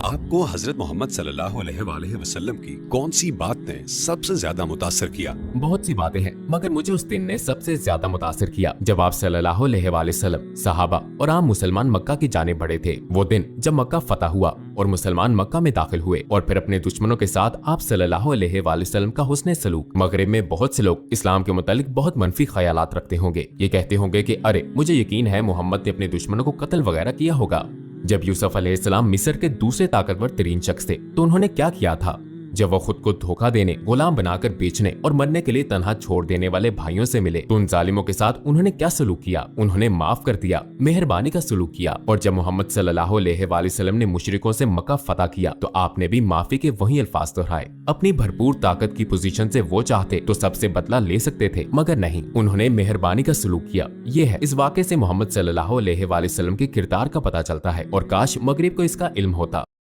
آپ کو حضرت محمد صلی اللہ علیہ وآلہ وسلم کی کون سی بات نے سب سے زیادہ متاثر کیا؟ بہت سی باتیں ہیں مگر مجھے اس دن نے سب سے زیادہ متاثر کیا جب آپ صلی اللہ علیہ وآلہ وسلم صحابہ اور عام مسلمان مکہ کی جانب بڑھے تھے۔ وہ دن جب مکہ فتح ہوا اور مسلمان مکہ میں داخل ہوئے اور پھر اپنے دشمنوں کے ساتھ آپ صلی اللہ علیہ وآلہ وسلم کا حسن سلوک۔ مغرب میں بہت سے لوگ اسلام کے متعلق بہت منفی خیالات رکھتے ہوں گے، یہ کہتے ہوں گے کہ ارے مجھے یقین ہے محمد نے اپنے دشمنوں کو قتل وغیرہ کیا ہوگا۔ جب یوسف علیہ السلام مصر کے دوسرے طاقتور ترین شخص تھے تو انہوں نے کیا کیا تھا؟ جب وہ خود کو دھوکہ دینے، غلام بنا کر بیچنے اور مرنے کے لیے تنہا چھوڑ دینے والے بھائیوں سے ملے تو ان ظالموں کے ساتھ انہوں نے کیا سلوک کیا؟ انہوں نے معاف کر دیا، مہربانی کا سلوک کیا۔ اور جب محمد صلی اللہ علیہ وآلہ وسلم نے مشرکوں سے مکہ فتح کیا تو آپ نے بھی معافی کے وہی الفاظ دہرائے۔ اپنی بھرپور طاقت کی پوزیشن سے وہ چاہتے تو سب سے بدلہ لے سکتے تھے مگر نہیں، انہوں نے مہربانی کا سلوک کیا۔ یہ ہے اس واقعے سے محمد صلی اللہ علیہ وآلہ وسلم کے کردار کا پتہ چلتا ہے، اور کاش مغرب کو اس کا علم ہوتا۔